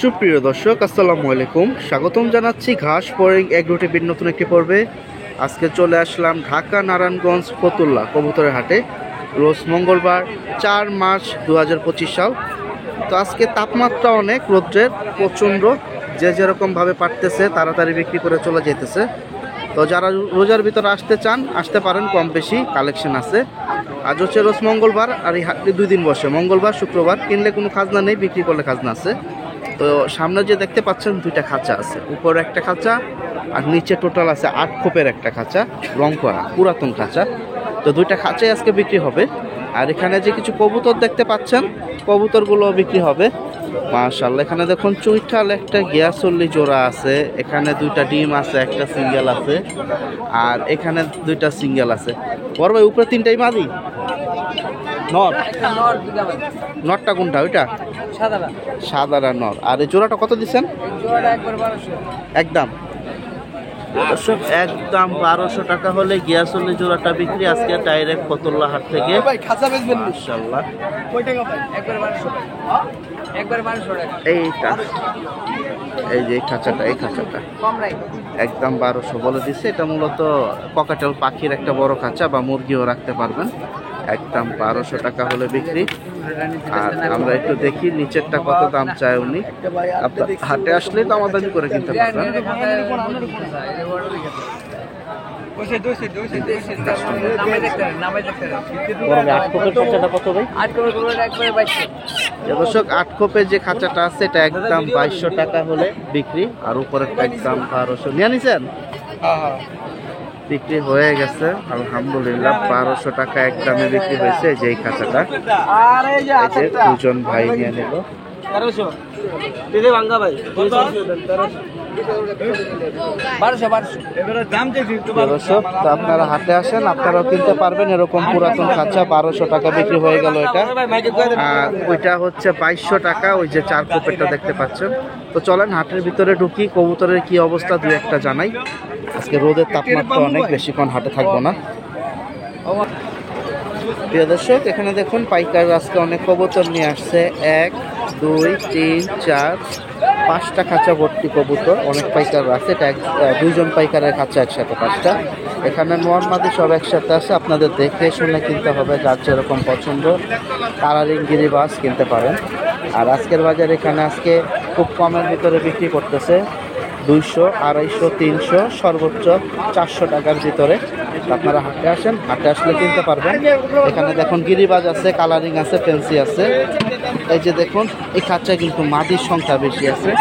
সুপ্রিয় দর্শক, আসসালামু আলাইকুম। স্বাগতম জানাচ্ছি ঘাস ফড়িং এগ্রো টিভির নতুন একটি পর্বে। আজকে চলে আসলাম ঢাকা নারায়ণগঞ্জ ফতুল্লা কবুতরের হাটে। রোজ মঙ্গলবার 4 মার্চ 2025 সাল। তো আজকে তাপমাত্রা অনেক, রৌদ্রের প্রচণ্ড, যে যেরকমভাবে পারতেছে তাড়াতাড়ি বিক্রি করে চলে যেতেছে। তো যারা রোজার ভিতরে আসতে চান আসতে পারেন, কম বেশি কালেকশন আছে। আজ হচ্ছে রোজ মঙ্গলবার, আর এই হাটটি 2 দিন বসে, মঙ্গলবার শুক্রবার। কিনলে কোনো খাজনা নেই, বিক্রি করলে খাজনা আছে। তো সামনে যে দেখতে পাচ্ছেন 2টা খাঁচা আছে, উপরে একটা খাঁচা আর নিচে টোটাল আছে 8 খোপের একটা খাঁচা, রং করা পুরাতন খাঁচা। তো 2টা খাঁচাই আজকে বিক্রি হবে। আর এখানে যে কিছু কবুতর দেখতে পাচ্ছেন, কবুতরগুলো বিক্রি হবে। মাশাআল্লাহ, এখানে দেখুন চুইঠাল একটা গিয়াসল্লি জোড়া আছে, এখানে 2টা ডিম আছে, একটা সিঙ্গেল আছে, আর এখানে 2টা সিঙ্গেল আছে। বড় ভাই উপরে 3টাই মাদি নর? নরটা কোনটা? ওইটা সাদারা নর। আর এই জোড়াটা কত দিচ্ছেন? একদম একদম 1200 টাকা হলে গিয়াসল্লি জোড়াটা বিক্রি আজকে ডাইরেক্ট ফতুল্লা হাট থেকে। মাশাআল্লাহ, এইটা এই যে খাঁচাটা, এই খাঁচাটা একদম 1200 বলে দিচ্ছে। এটা মূলত ককাটেল পাখির একটা বড় খাঁচা, বা মুরগিও রাখতে পারবেন। একদম 1200 টাকা হলে বিক্রি। আর আমরা একটু দেখি নিচেরটা কত দাম চায় উনি। আপনার হাটে আসলে তো আমাদানি করে কিনতে পারবেন। দর্শক, 8 খোপের যে খাঁচাটা আছে এটা একদম 2200 টাকা হলে বিক্রি, আর উপরের একদম 1200। নিয়ে নিছেন? বিক্রি হয়ে গেছে আলহামদুলিল্লাহ। 1200 টাকা একদমে বিক্রি হয়েছে। যে এই খাঁচাটা এই যে 2জন ভাই নিয়ে নিল। আপনারা হাটে আসেন, আপনারাও কিনতে পারবেন এরকম পুরাতন খাঁচা। 1200 টাকা বিক্রি হয়ে গেল এটা। আর ওইটা হচ্ছে 2200 টাকা, ওই যে 4 খোপেরটা দেখতে পাচ্ছেন। তো চলেন হাটের ভিতরে ঢুকি, কবুতরের কি অবস্থা 2-1টা জানাই। আজকে রোদের তাপমাত্রা অনেক, বেশিক্ষণ হাটে থাকবো না। প্রিয় দর্শক, এখানে দেখুন পাইকার আজকে অনেক কবুতর নিয়ে আসছে। 1 2 3 4 5টা খাঁচা ভর্তি কবুতর, অনেক পাইকার আছে। এটা 2জন পাইকারের খাঁচা একসাথে 5টা। এখানে নরমাদি সব একসাথে আছে। আপনাদের দেখে শুনে কিনতে হবে, যার যেরকম পছন্দ। কালারিং গিরিবাস কিনতে পারেন। আর আজকের বাজার এখানে আজকে খুব কমের ভিতরে বিক্রি করতেছে। 200 250 300 সর্বোচ্চ 400 টাকার ভিতরে। আপনারা হাটে আসেন, হাটে আসলে কিনতে পারবেন। এখানে দেখুন গিরিবাজ আছে, কালারিং আছে, ফেন্সি আছে। এই যে দেখুন এই খাঁচায় কিন্তু মাদির সংখ্যা বেশি আছে।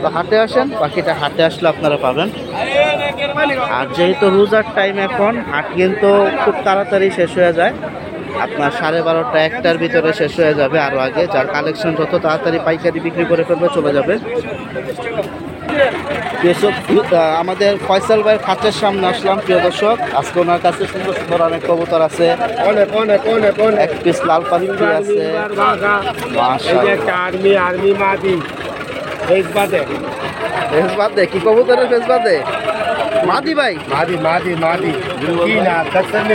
তো হাটে আসেন, বাকিটা হাটে আসলে আপনারা পাবেন। আর যেহেতু রোজার টাইম, এখন হাট কিন্তু খুব তাড়াতাড়ি শেষ হয়ে যায়। আপনার 12:30 1টার ভিতরে শেষ হয়ে যাবে, আরও আগে। যার কালেকশন যত তাড়াতাড়ি পাইকারি বিক্রি করে ফেলবে চলে যাবে। আমাদের ফয়সাল ভাইয়ের খাঁচার সামনে আসলাম প্রিয় দর্শক। আজকে ওনার কাছে সুন্দর সুন্দর অনেক কবুতর আছে। এক পিস লাল পাখি আছে। কি কবুতরের ফেস বাদে? মাদি ভাই, মাদি মাদি মাদি কি না দেখছেন?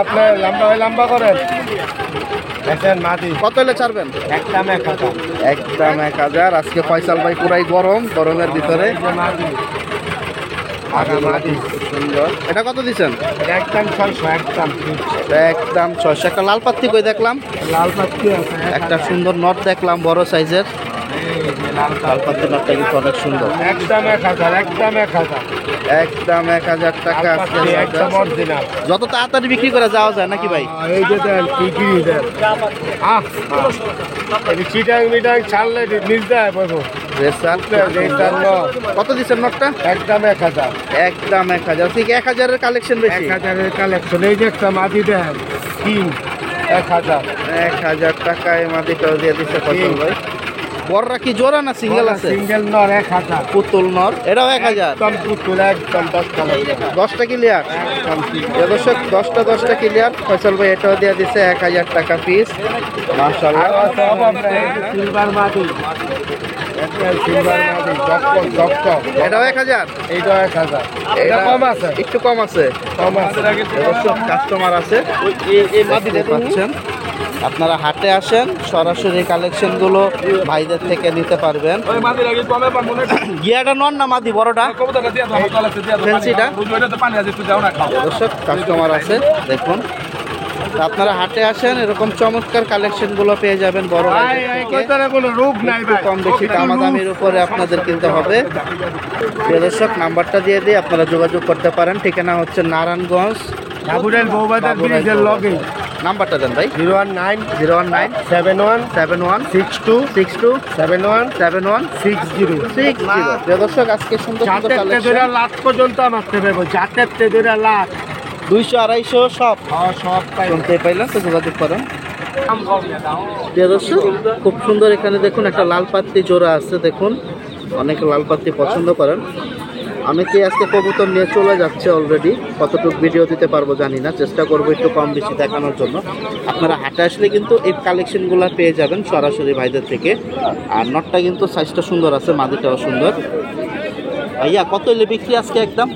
আপনার লম্বা করেন। কত হলে ছাড়বেন? একদম 1000। আজকে ফয়সাল ভাই পুরাই গরমের ভিতরে। সুন্দর। এটা কত দিচ্ছেন? একদম 600। একদম 600। একটা লাল পাত্তি কই দেখলাম, লাল পাত্তি একটা সুন্দর নট দেখলাম বড় সাইজের। লাল পাত্তি নটটা কিন্তু অনেক সুন্দর। একদম 1000 টাকা। যত তাড়াতাড়ি বিক্রি করে যাওয়া যায় নাকি ভাই? কত দিচ্ছেন নটটা? একদম 1000। একদম 1000। ঠিক 1000-এর কালেকশন বেশি। 1000-এর কালেকশন। এই যে একটা মাদি দেন 1000 টাকায় মাদিটাও দিয়ে দিচ্ছে ফসল ভাই। বড়রা কি জোড়া না সিঙ্গেল আছে? সিঙ্গেল নর 1000। পুতুল নর, এটাও 1000। পুতুল একদম 10টা ক্লিয়ার। দর্শক 10টা ক্লিয়ার। ফয়সাল ভাই এটাও দিয়ে দিচ্ছে 1000 টাকা পিস। মাশাআল্লাহ। সিলভার মাদি, এটাও 1000। এইটাও 1000। এটা কম আছে, একটু কম আছে। কাস্টমার আছে। এই মাদি পাচ্ছেন আপনারা হাটে আসেন, সরাসরি কালেকশনগুলো ভাইদের থেকে নিতে পারবেন। গিয়াটা নন না মাদি বড়টা ফেন্সিটা দর্শক কাস্টমার আছে দেখুন। আপনারা হাটে আসেন, এরকম চমৎকার কালেকশনগুলো পেয়ে যাবেন বড় কম বেশি দামাদামির উপরে আপনাদের কিনতে হবে। প্রিয় দর্শক নাম্বারটা দিয়ে দিয়ে আপনারা যোগাযোগ করতে পারেন। ঠিকানা হচ্ছে নারায়ণগঞ্জ নাম্বারটা দেন ভাই 01971716262717160। প্রিয় দর্শক আজকে সুন্দর সুন্দর কালেকশন লাখ পর্যন্ত আমার থেকে জাতের তেদুরা লাখ 200-250 সব শুনতে পাইলাম, তো যোগাযোগ করেন। প্রিয় দর্শক খুব সুন্দর এখানে দেখুন একটা লাল পাত্তি জোড়া আছে দেখুন, অনেক লাল পাত্তি পছন্দ করেন। অনেকেই আজকে কবুতর নিয়ে চলে যাচ্ছে অলরেডি, কতটুকু ভিডিও দিতে পারবো জানি না, চেষ্টা করবো একটু কম বেশি দেখানোর জন্য। আপনারা হাটে আসলে কিন্তু এই কালেকশনগুলো পেয়ে যাবেন সরাসরি ভাইদের থেকে। আর নটটা কিন্তু সাইজটা সুন্দর আছে, মাদিটাও সুন্দর। ভাইয়া কত হলে বিক্রি আজকে একদম?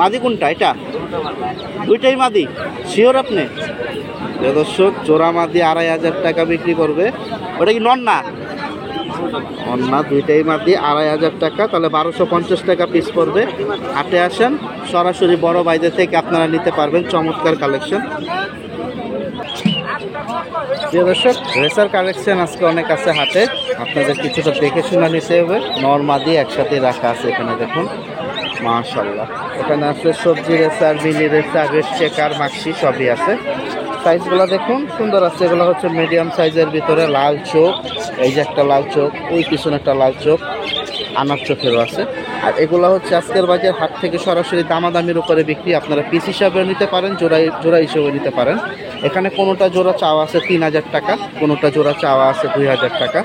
মাদি কোনটা? এটা দুইটাই মাদি, শিওর আপনি? দর্শক জোড়া মাদি 2500 টাকা বিক্রি করবে। ওটা কি নন না? অন্য দুইটাই মাদি 2500 টাকা, তাহলে 1250 টাকা পিস পড়বে। হাটে আসেন, সরাসরি বড় ভাইদের থেকে আপনারা নিতে পারবেন চমৎকার কালেকশন। প্রিয় দর্শক রেসার কালেকশন আজকে অনেক আছে হাটে, আপনাদের কিছুটা দেখে শুনে নিতে হবে। নরমাদি একসাথে রাখা আছে এখানে দেখুন, মাশাআল্লাহ। এখানে আছে সবজি racer, mini racer, race checker, maxi সবই আছে। সাইজগুলো দেখুন সুন্দর আছে, এগুলো হচ্ছে মিডিয়াম সাইজের ভিতরে লাল চোখ, এই যে একটা লাল চোখ, ওই পিছনে একটা লাল চোখ, আনার চোখেরও আছে। আর এগুলো হচ্ছে আজকের বাজার হাট থেকে সরাসরি দামাদামির উপরে বিক্রি, আপনারা পিস হিসাবেও নিতে পারেন, জোড়া হিসেবে নিতে পারেন। এখানে কোনোটা জোড়া চাওয়া আছে 3000 টাকা, কোনোটা জোড়া চাওয়া আছে 2000 টাকা।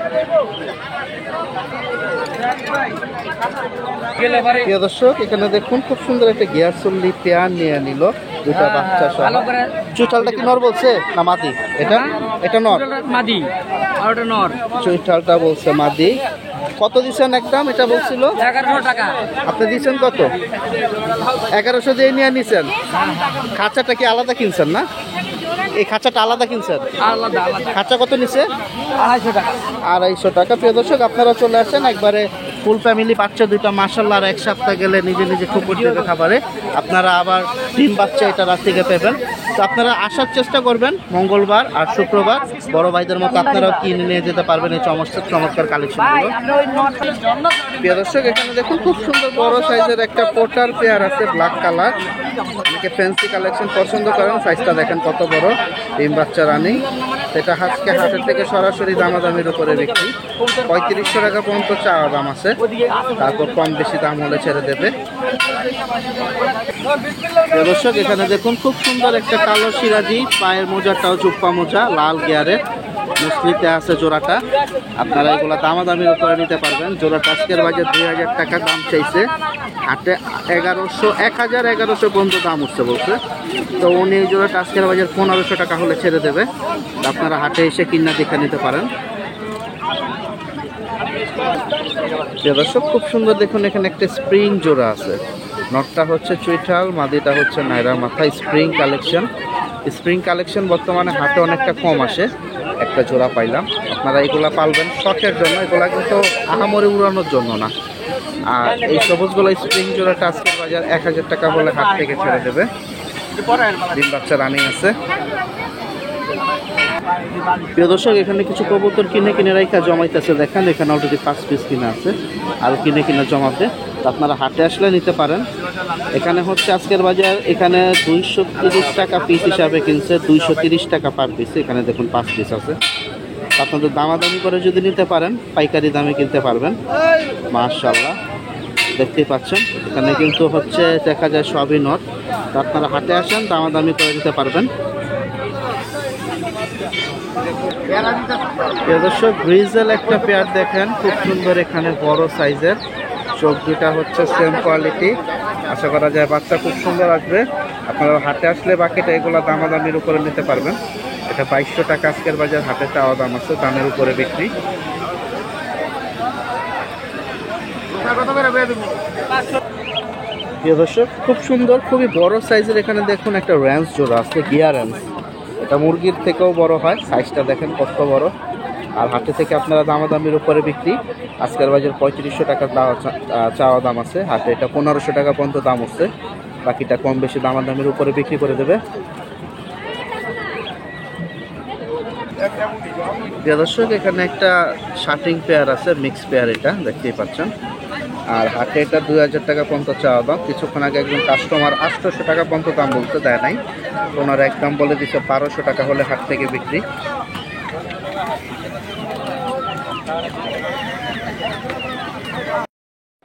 প্রিয় দর্শক এখানে দেখুন খুব সুন্দর একটা গিয়ার চল্লি পেয়ার নিয়ে নিল, দুটা বাচ্চা সহ। চুইঠালটা কি নর বলছে না মাদি? এটা নর মাদি আর ওটা নর। চুইঠালটা বলছে মাদি। কত দিচ্ছেন একদম? এটা বলছিল 1100 টাকা। আপনি দিচ্ছেন কত? 1100 দিয়ে নিয়ে নিছেন। খাঁচাটা কি আলাদা কিনছেন না? এই খাঁচাটা আলাদা কিনছেন? আলাদা। খাঁচা কত নিছে? 250 টাকা। 250 টাকা। প্রিয় দর্শক আপনারা চলে আসেন একবারে ফুল ফ্যামিলি, বাচ্চা দুইটা মাশাআল্লাহ, আর এক সপ্তাহ গেলে নিজে নিজে ঠুকুর দেবে খাবারে। আপনারা আবার 3 বাচ্চা এটা রাত থেকে পাবেন। তো আপনারা আসার চেষ্টা করবেন মঙ্গলবার আর শুক্রবার, বড় ভাইদের মতো আপনারাও কিনে নিয়ে যেতে পারবেন এই চমৎকার কালেকশনগুলো। প্রিয় দর্শক এখানে দেখুন খুব সুন্দর বড় সাইজের একটা পোটার পেয়ার আছে, ব্ল্যাক কালার। অনেকে ফ্যান্সি কালেকশন পছন্দ করেন, সাইজটা দেখেন কত বড়, 3 বাচ্চা রানিং। সেটা আজকে হাটের থেকে সরাসরি দামাদামির উপরে বিক্রি, 3500 টাকা পর্যন্ত চাওয়া দাম আছে, তারপর কম বেশি দাম হলে ছেড়ে দেবে। দর্শক এখানে দেখুন খুব সুন্দর একটা কালো সিরাজি, পায়ের মোজাটাও চুপ্পা মোজা, লাল গিয়ারের, মুসলিতে আছে জোড়াটা। আপনারা এগুলো দামাদামির উপরে নিতে পারবেন। জোড়াটা আজকের বাজার 2000 টাকা দাম চাইছে, হাটে 1100 পর্যন্ত দাম উঠছে বলছে। তো উনি এই জোড়াটা আজকের বাজার 1500 টাকা হলে ছেড়ে দেবে। আপনারা হাটে এসে কিনা দেখে নিতে পারেন। দর্শক খুব সুন্দর দেখুন এখানে একটা স্প্রিং জোড়া আছে, নটটা হচ্ছে চুইঠাল, মাদিটা হচ্ছে নাইরা মাথা। স্প্রিং কালেকশন বর্তমানে হাটে অনেকটা কম আসে, একটা জোড়া পাইলাম। আপনারা এগুলা পালবেন শখের জন্য, এগুলা কিন্তু আহামরি উড়ানোর জন্য না। আর এই সবুজগুলো স্প্রিং জোড়াটা আজকের বাজার 1000 টাকা বলে হাট থেকে ছেড়ে দেবে। 3 বাচ্চা রানিং আছে। প্রিয় দর্শক এখানে কিছু কবুতর কিনে রাখা জমাইতেছে দেখেন, এখানে অলরেডি 5 পিস কিনে আছে, আর কিনে জমাতে। আপনারা হাটে আসলে নিতে পারেন। এখানে হচ্ছে আজকের বাজার এখানে 230 টাকা পিস হিসাবে কিনছে, 230 টাকা পার পিস। এখানে দেখুন 5 পিস আছে। আপনাদের দামাদামি করে যদি নিতে পারেন পাইকারি দামে কিনতে পারবেন। মাশাআল্লাহ দেখতেই পাচ্ছেন এখানে কিন্তু হচ্ছে দেখা যায় সবই নট। তো আপনারা হাটে আসেন, দামাদামি করে নিতে পারবেন। দর্শক গ্রিজেল একটা পেয়ার দেখেন খুব সুন্দর, এখানে বড় সাইজের, চোখ দুটা হচ্ছে সেম কোয়ালিটি। আশা করা যায় বাচ্চা খুব সুন্দর আসবে। আপনারা হাটে আসলে বাকিটা এগুলো দামাদামির উপরে নিতে পারবেন। এটা 2200 টাকা আজকের বাজার হাটে চাওয়া দাম আছে, দামের উপরে বিক্রি। প্রিয় দর্শক খুব সুন্দর, খুবই বড় সাইজের এখানে দেখুন একটা র্যান্স জোড়া আছে, গিয়ার র্যান্স। এটা মুরগির থেকেও বড় হয়, সাইজটা দেখেন কত বড়। আর হাটে থেকে আপনারা দামাদামির উপরে বিক্রি। আজকের বাজার 3500 টাকা চাওয়া দাম আছে, হাটে এটা 1500 টাকা পর্যন্ত দাম হচ্ছে। বাকিটা কম বেশি দামাদামির উপরে বিক্রি করে দেবে। প্রিয় দর্শক এখানে একটা শার্টিং পেয়ার আছে, মিক্স পেয়ার, এটা দেখতেই পাচ্ছেন। আর হাটে এটা 2000 টাকা পর্যন্ত চাওয়া দাম। কিছুক্ষণ আগে একজন কাস্টমার 800 টাকা পর্যন্ত দাম বলতে দেয় নাই, ওনার একদম বলে দিচ্ছে 1200 টাকা হলে হাট থেকে বিক্রি।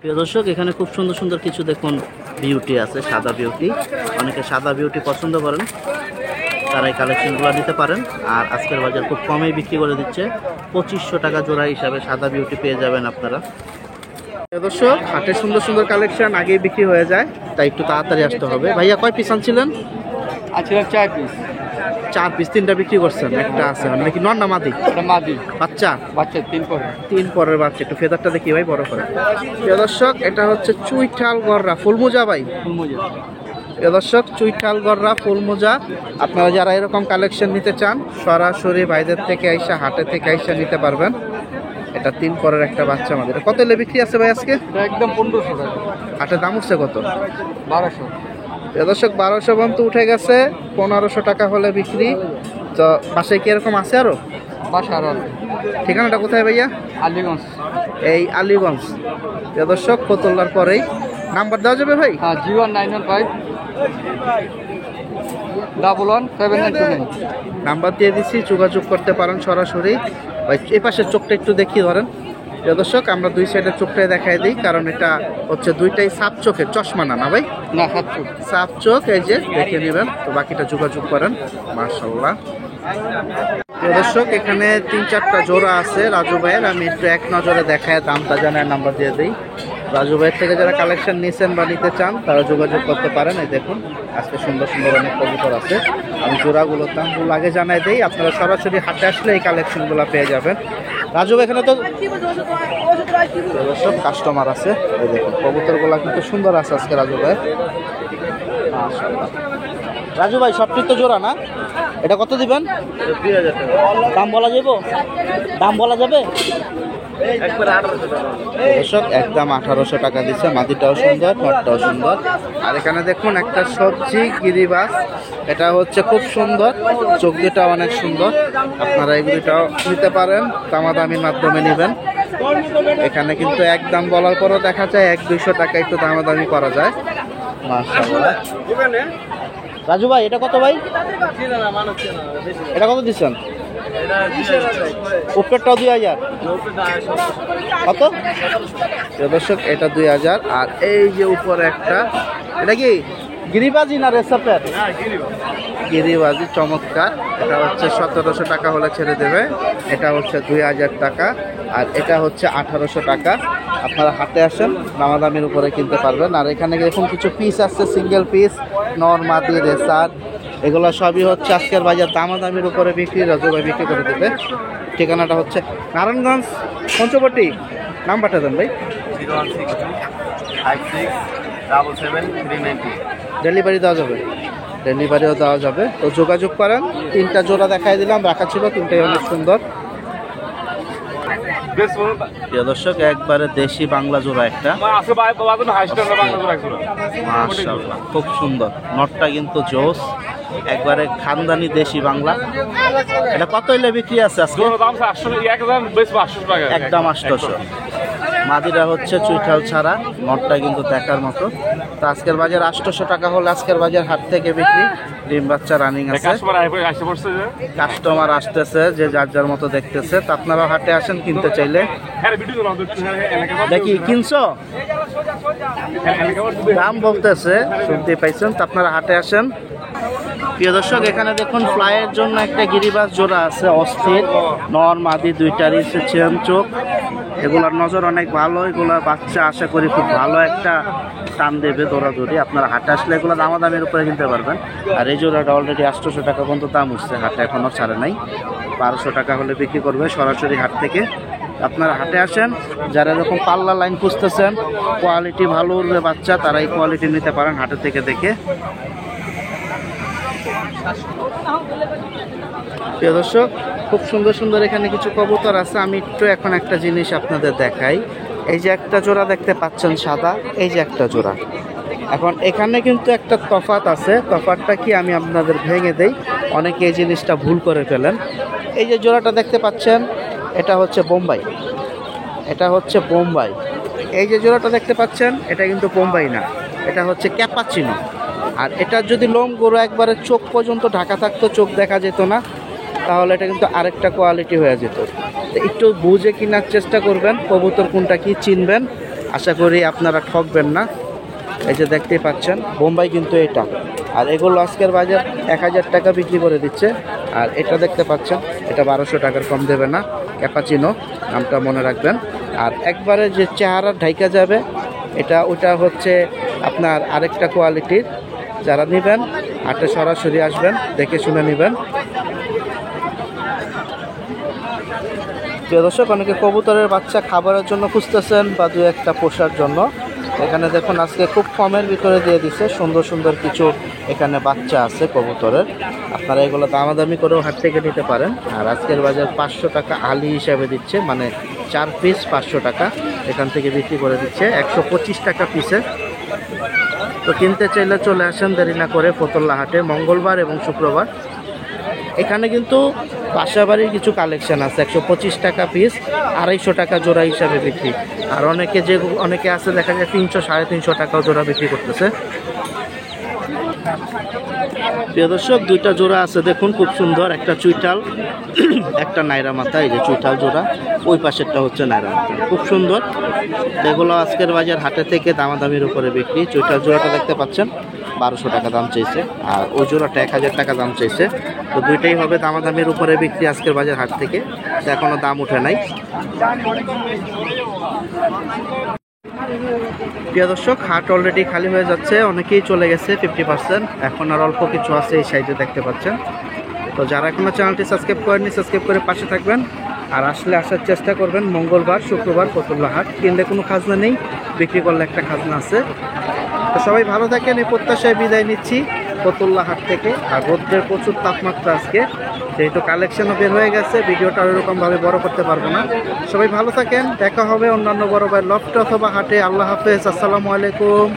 প্রিয় দর্শক এখানে খুব সুন্দর সুন্দর কিছু দেখুন বিউটি আছে, সাদা বিউটি। অনেকে সাদা বিউটি পছন্দ করেন, তারা এই কালেকশনগুলো নিতে পারেন। আর আজকের বাজার খুব কমেই বিক্রি করে দিচ্ছে, 2500 টাকা জোড়া হিসাবে সাদা বিউটি পেয়ে যাবেন আপনারা। দর্শক হাটে সুন্দর সুন্দর কালেকশন আগেই বিক্রি হয়ে যায়, তাই একটু তাড়াতাড়ি আসতে হবে। ভাইয়া কয় পিস আনছিলেন? আছিলাম 4 পিস। 4 পিস, 3টা বিক্রি করছেন, একটা আছে মানে কি নর না মাদি? এটা মাদি বাচ্চা, বাচ্চা 3 পরে। 3 পরের বাচ্চা। একটু ফেদারটা দেখি ভাই, বড় করে। প্রিয় দর্শক এটা হচ্ছে চুইঠাল গররা ফুল মোজা ভাই। ফুলমজা। প্রিয় দর্শক চুইঠাল গররা ফুল মোজা, আপনারা যারা এরকম কালেকশন নিতে চান সরাসরি ভাইদের থেকে আইসা, হাটে থেকে আইসা নিতে পারবেন। এটা 3 পরের একটা বাচ্চা আমাদের। কত এলে বিক্রি আছে ভাই আজকে? এটা একদম 1500 টাকা। হাটের দাম উঠছে কত? 1200। প্রিয় দর্শক 1200 পর্যন্ত উঠে গেছে, 1500 টাকা হলে বিক্রি। তো বাসায় কি এরকম আছে আরো? বাসা আর ঠিকানাটা কোথায় ভাইয়া? আলীগঞ্জ। এই আলীগঞ্জ। প্রিয় দর্শক ফতুল্লার পরেই। নাম্বার দেওয়া যাবে ভাই? হ্যাঁ, 01915 117929। নাম্বার দিয়ে দিচ্ছি, যোগাযোগ করতে পারেন সরাসরি। ভাই এই পাশের চোখটা একটু দেখিয়ে ধরেন। প্রিয় দর্শক আমরা দুই সাইডের চোখটাই দেখাই দিই, কারণ এটা হচ্ছে দুইটাই সাপ চোখের, চশমা না, না ভাই? না, 700। সাপ চোখ, এই যে দেখে নেবেন। তো বাকিটা যোগাযোগ করেন। মাশাআল্লাহ। প্রিয় দর্শক এখানে 3-4টা জোড়া আছে রাজু ভাইয়ের, আমি একটু এক নজরে দেখায় দামটা জানার নাম্বার দিয়ে দিই। রাজু ভাইয়ের থেকে যারা কালেকশন নিয়েছেন বা নিতে চান তারা যোগাযোগ করতে পারেন। এই দেখুন আজকে সুন্দর সুন্দর অনেক কবুতর আছে। আমি জোড়াগুলোর দামগুলো আগে জানাই দিই, আপনারা সরাসরি হাটে আসলে এই কালেকশনগুলো পেয়ে যাবেন। রাজু ভাই এখানে তো দর্শক কাস্টমার আছে, এই দেখুন কবুতরগুলো কিন্তু সুন্দর আছে আজকে রাজু ভাই। মাশাআল্লাহ। রাজু ভাই সবটি তো জোড়া না? এটা কত দিবেন? 2000 টাকা। দাম বলা যাবে? দাম বলা যাবে? দর্শক একদম 1800 টাকা দিচ্ছে। মাদিটাও সুন্দর, নটটাও সুন্দর। আর এখানে দেখুন একটা সবজি গিরিবাস, এটা হচ্ছে খুব সুন্দর, চোখ দুটাও অনেক সুন্দর। আপনারা এগুলিটাও নিতে পারেন, দামাদামির মাধ্যমে নেবেন। এখানে কিন্তু একদম বলার পরও দেখা যায় 100-200 টাকা একটু দামাদামি করা যায়। মাশাআল্লাহ। রাজু ভাই এটা কত ভাই? এটা কত দিচ্ছেন? উপরেরটাও 2000। কত? দর্শক এটা 2000। আর এই যে উপরে একটা, এটা কি গিরিবাজি না রেসাপের? গিরিবাজি, চমৎকার। এটা হচ্ছে 1700 টাকা হলে ছেড়ে দেবে। এটা হচ্ছে 2000 টাকা। আর এটা হচ্ছে 1800 টাকা। আপনারা হাটে আসেন, দামাদামির উপরে কিনতে পারবেন। আর এখানে দেখুন কিছু পিস আছে, সিঙ্গেল পিস, নর মাদি রেসার, এগুলো সবই হচ্ছে আজকের বাজার দামাদামির উপরে বিক্রি। রাজু ভাই বিক্রি করে দেবে। ঠিকানাটা হচ্ছে নারায়ণগঞ্জ পঞ্চবটি। নাম্বারটা দেন ভাই। 016567739। ডেলিভারি দেওয়া যাবে? ডেলিভারিও দেওয়া যাবে। তো যোগাযোগ করেন। 3টা জোড়া দেখাই দিলাম, রাখা ছিল, 3টাই অনেক সুন্দর। প্রিয় দর্শক একবারে দেশি বাংলা জোড়া একটা, মাশাআল্লাহ খুব সুন্দর। নটটা কিন্তু জোস, একবারে খানদানি দেশি বাংলা। এটা কত হইলে বিক্রি আছে আজকে? একদম 800। মাদিরা হচ্ছে চুইঠাল ছাড়া, নটটা কিন্তু দেখার মতো। তো আজকের বাজার 800 টাকা হলে আজকের বাজার হাট থেকে বিক্রি। ডিম বাচ্চা রানিং আছে, কাস্টমার আসতেছে যে যার যার মতো দেখতেছে। তো আপনারা হাটে আসেন কিনতে চাইলে। দেখি কিনছো, দাম বলতেছে, শুনতে পাইছেন। তো আপনারা হাটে আসেন। প্রিয় দর্শক এখানে দেখুন ফ্লাইয়ের জন্য একটা গিরিবাস জোড়া আছে, অস্থির, নর মাদি দুইটারই চেন চোখ। এগুলার নজর অনেক ভালো, এগুলার বাচ্চা আশা করি খুব ভালো একটা টান দেবে দৌড়াদৌড়ি। আপনারা হাটে আসলে এগুলো দামাদামের উপরে কিনতে পারবেন। আর এই জোড়াটা অলরেডি 800 টাকা পর্যন্ত দাম উঠছে, হাটে এখনও ছাড়ে নাই। 1200 টাকা হলে বিক্রি করবে সরাসরি হাট থেকে। আপনারা হাটে আসেন, যারা এরকম পাল্লা লাইন খুঁজতেছেন, কোয়ালিটি ভালো উঠবে বাচ্চা, তারা এই কোয়ালিটি নিতে পারেন হাটে থেকে দেখে। প্রিয় দর্শক, খুব সুন্দর সুন্দর এখানে কিছু কবুতর আছে। আমি একটু এখন একটা জিনিস আপনাদের দেখাই। এই যে একটা জোড়া দেখতে পাচ্ছেন সাদা, এই যে একটা জোড়া। এখন এখানে কিন্তু একটা তফাৎ আছে, তফাৎটা কি আমি আপনাদের ভেঙে দেই, অনেকে এই জিনিসটা ভুল করে ফেলেন। এই যে জোড়াটা দেখতে পাচ্ছেন, এটা হচ্ছে বোম্বাই, এটা হচ্ছে বোম্বাই। এই যে জোড়াটা দেখতে পাচ্ছেন, এটা কিন্তু বোম্বাই না, এটা হচ্ছে ক্যাপাচিনো। আর এটার যদি লোম গরু একবারে চোখ পর্যন্ত ঢাকা থাকতো, চোখ দেখা যেত না, তাহলে এটা কিন্তু আরেকটা কোয়ালিটি হয়ে যেত। তো একটু বুঝে কেনার চেষ্টা করবেন, কবুতর কোনটা কি চিনবেন, আশা করি আপনারা ঠকবেন না। এই যে দেখতেই পাচ্ছেন বোম্বাই কিন্তু এটা, আর এগুলো আজকের বাজার 1000 টাকা বিক্রি করে দিচ্ছে। আর এটা দেখতে পাচ্ছেন, এটা 1200 টাকার কম দেবে না, ক্যাপাচিনো নামটা মনে রাখবেন। আর একবারে যে চেহারা ঢাইকা যাবে, এটা ওটা হচ্ছে আপনার আরেকটা কোয়ালিটির। যারা নেবেন হাটে সরাসরি আসবেন, দেখে শুনে নেবেন। প্রিয় দর্শক, অনেকে কবুতরের বাচ্চা খাবারের জন্য খুঁজতেছেন বা দু একটা পোষার জন্য, এখানে দেখুন আজকে খুব কমের ভিতরে দিয়ে দিচ্ছে। সুন্দর সুন্দর কিছু এখানে বাচ্চা আছে কবুতরের, আপনারা এগুলো দামাদামি করেও হাট থেকে নিতে পারেন। আর আজকের বাজার 500 টাকা আলি হিসাবে দিচ্ছে, মানে 4 পিস 500 টাকা এখান থেকে বিক্রি করে দিচ্ছে, 125 টাকা পিসে। তো কিনতে চাইলে চলে আসেন দেরি না করে ফতুল্লা হাটে, মঙ্গলবার এবং শুক্রবার। এখানে কিন্তু বাসাবাড়ির কিছু কালেকশন আছে, 125 টাকা পিস, 250 টাকা জোড়া হিসাবে বিক্রি। আর অনেকে আছে দেখা যায় 300 350 টাকাও জোড়া বিক্রি করতেছে। প্রিয় দর্শক, দুইটা জোড়া আছে দেখুন, খুব সুন্দর, একটা চুইটাল একটা নাইরা মাথা। এই যে চুইটাল জোড়া, ওই পাশেরটা হচ্ছে নাইরা মাথা, খুব সুন্দর। এগুলো আজকের বাজার হাটে থেকে দামাদামির উপরে বিক্রি। চুইটাল জোড়াটা দেখতে পাচ্ছেন 1200 টাকা দাম চাইছে, আর ওই জোড়াটা 1000 টাকা দাম চাইছে। তো দুইটাই হবে দামাদামির উপরে বিক্রি আজকের বাজার হাট থেকে, এখনো দাম উঠে নাই। প্রিয় দর্শক, হাট অলরেডি খালি হয়ে যাচ্ছে, অনেকেই চলে গেছে 50%, এখন আর অল্প কিছু আছে এই সাইডে দেখতে পাচ্ছেন। তো যারা এখনো চ্যানেলটি সাবস্ক্রাইব করেননি, সাবস্ক্রাইব করে পাশে থাকবেন। আর আসলে আসার চেষ্টা করবেন মঙ্গলবার শুক্রবার ফতুল্লা হাট। কিনলে কোনো খাজনা নেই, বিক্রি করলে একটা খাজনা আছে। তো সবাই ভালো থাকেন, এই প্রত্যাশায় বিদায় নিচ্ছি ফতুল্লা হাট থেকে। আর রোদ্রের প্রচুর তাপমাত্রা আজকে, যেহেতু কালেকশনও বের হয়ে গেছে, ভিডিওটা ওইরকমভাবে বড় করতে পারবো না। সবাই ভালো থাকেন, দেখা হবে অন্যান্য বড় ভাই লফট অথবা হাটে। আল্লাহ হাফেজ, আসসালামু আলাইকুম।